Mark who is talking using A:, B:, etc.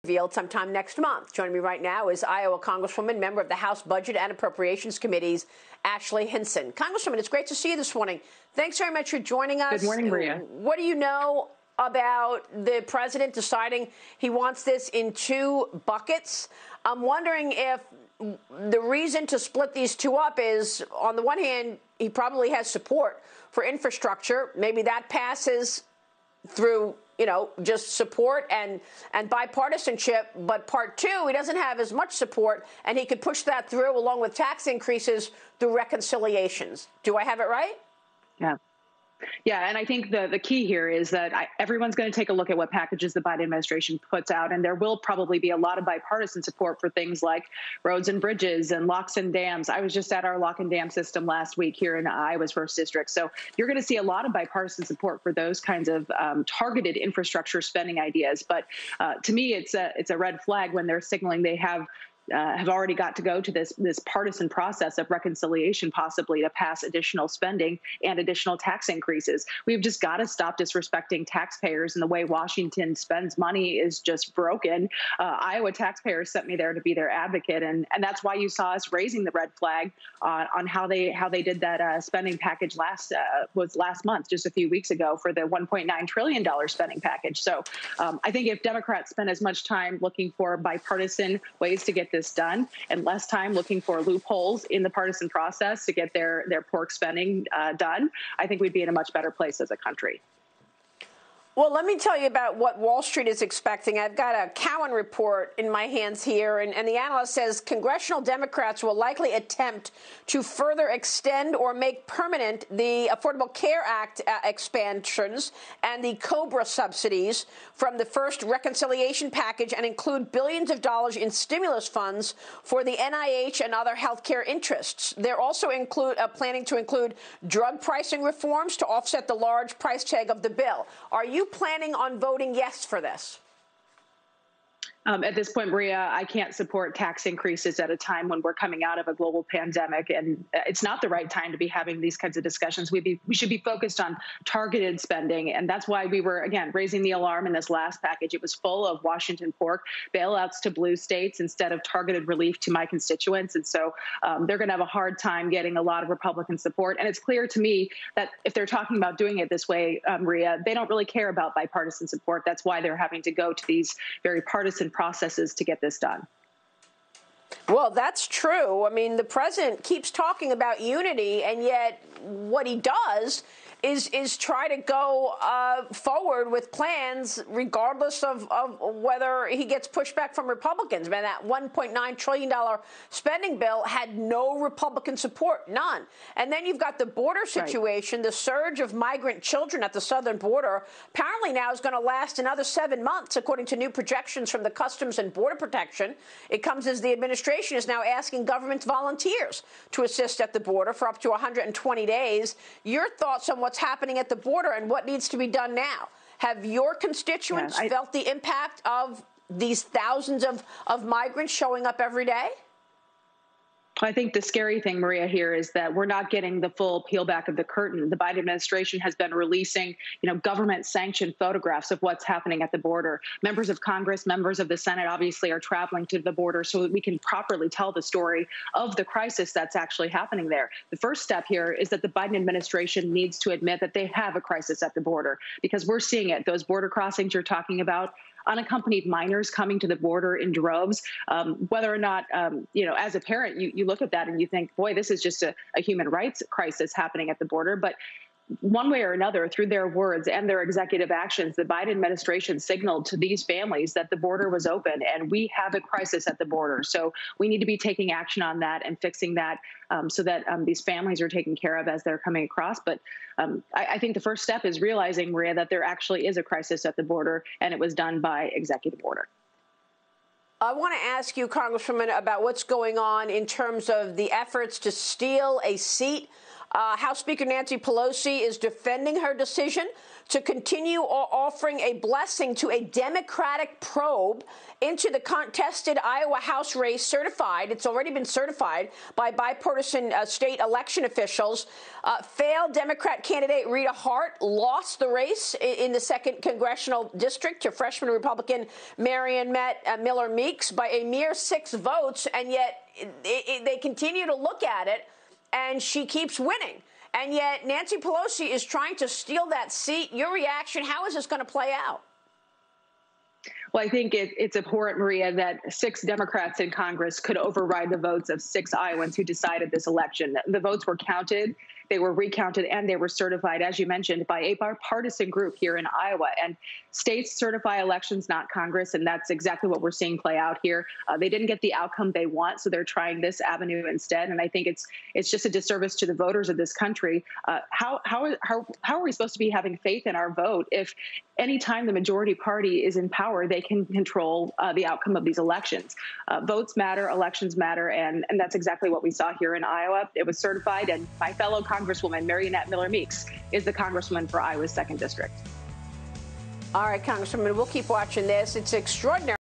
A: revealed sometime next month. Joining me right now is Iowa Congresswoman, member of the House Budget and Appropriations Committees, Ashley Hinson. Congresswoman, it's great to see you this morning. Thanks very much for joining us.
B: Good morning, Maria.
A: What do you know about the president deciding he wants this in two buckets? I'm wondering if the reason to split these two up is, on the one hand, he probably has support for infrastructure. Maybe that passes through, just support and bipartisanship. But part two, he doesn't have as much support, and he could push that through along with tax increases through reconciliations. Do I have it right?
B: Yeah, and I think the key here is that everyone's going to take a look at what packages the Biden administration puts out, and there will probably be a lot of bipartisan support for things like roads and bridges and locks and dams. I was just at our lock and dam system last week here in Iowa's 1st District. So you're going to see a lot of bipartisan support for those kinds of targeted infrastructure spending ideas. But to me, it's a red flag when they're signaling they have already got to go to this partisan process of reconciliation, possibly to pass additional spending and additional tax increases. We've just got to stop disrespecting taxpayers, and the way Washington spends money is just broken. Iowa taxpayers sent me there to be their advocate, and that's why you saw us raising the red flag on how they did that spending package last month, just a few weeks ago, for the $1.9 trillion spending package. So I think if Democrats spend as much time looking for bipartisan ways to get this done and less time looking for loopholes in the partisan process to get their pork spending done, I think we'd be in a much better place as a country.
A: Well, let me tell you about what Wall Street is expecting. I've got a Cowen report in my hands here, and the analyst says congressional Democrats will likely attempt to further extend or make permanent the Affordable Care Act expansions and the COBRA subsidies from the first reconciliation package and include billions of dollars in stimulus funds for the NIH and other healthcare interests. They're also planning to include drug pricing reforms to offset the large price tag of the bill. Are you planning on voting yes for this?
B: At this point, Maria, I can't support tax increases at a time when we're coming out of a global pandemic, and it's not the right time to be having these kinds of discussions. We should be focused on targeted spending, and that's why we were, again, raising the alarm in this last package. It was full of Washington pork, bailouts to blue states instead of targeted relief to my constituents, and so they're going to have a hard time getting a lot of Republican support. And it's clear to me that if they're talking about doing it this way, Maria, they don't really care about bipartisan support. That's why they're having to go to these very partisan processes to get this done.
A: Well, that's true. I mean, the president keeps talking about unity, and yet what he does is try to go forward with plans regardless of whether he gets pushback from Republicans. Man, that $1.9 trillion spending bill had no Republican support, none. And then you've got the border situation, the surge of migrant children at the southern border apparently now is going to last another 7 months, according to new projections from the Customs and Border Protection. It comes as the administration is now asking government volunteers to assist at the border for up to 120 days. Your thoughts on what's happening at the border and what needs to be done now? Have your constituents felt the impact of these thousands of migrants showing up every day?
B: I think the scary thing, Maria, here is that we're not getting the full peel back of the curtain. The Biden administration has been releasing, government-sanctioned photographs of what's happening at the border. Members of Congress, members of the Senate, obviously are traveling to the border so that we can properly tell the story of the crisis that's actually happening there. The first step here is that the Biden administration needs to admit that they have a crisis at the border, because we're seeing it. Those border crossings you're talking about, unaccompanied minors coming to the border in droves, whether or not, as a parent, you look at that and you think, boy, this is just a human rights crisis happening at the border. But one way or another, through their words and their executive actions, the Biden administration signaled to these families that the border was open and we have a crisis at the border. So we need to be taking action on that and fixing that so that these families are taken care of as they're coming across. But I think the first step is realizing, Maria, that there actually is a crisis at the border, and it was done by executive order.
A: I want to ask you, Congresswoman, about what's going on in terms of the efforts to steal a seat House Speaker Nancy Pelosi is defending her decision to continue offering a blessing to a Democratic probe into the contested Iowa House race certified. It's already been certified by bipartisan state election officials. Failed Democrat candidate Rita Hart lost the race in the 2nd congressional district to freshman Republican Marion Miller Meeks by a mere 6 votes, and yet they continue to look at it, and she keeps winning. And yet Nancy Pelosi is trying to steal that seat. Your reaction, how is this going to play out?
B: Well, I think it's abhorrent, Maria, that 6 Democrats in Congress could override the votes of 6 Iowans who decided this election. The votes were counted, they were recounted, and they were certified, as you mentioned, by a bipartisan group here in Iowa. And states certify elections, not Congress, and that's exactly what we're seeing play out here. They didn't get the outcome they want, so they're trying this avenue instead. And I think it's just a disservice to the voters of this country. How are we supposed to be having faith in our vote if anytime the majority party is in power, they can control the outcome of these elections? Votes matter, elections matter, and that's exactly what we saw here in Iowa. It was certified, and my fellow Congresswoman, Mariannette Miller Meeks, is the Congresswoman for Iowa's 2nd District.
A: All right, Congresswoman, we'll keep watching this. It's extraordinary.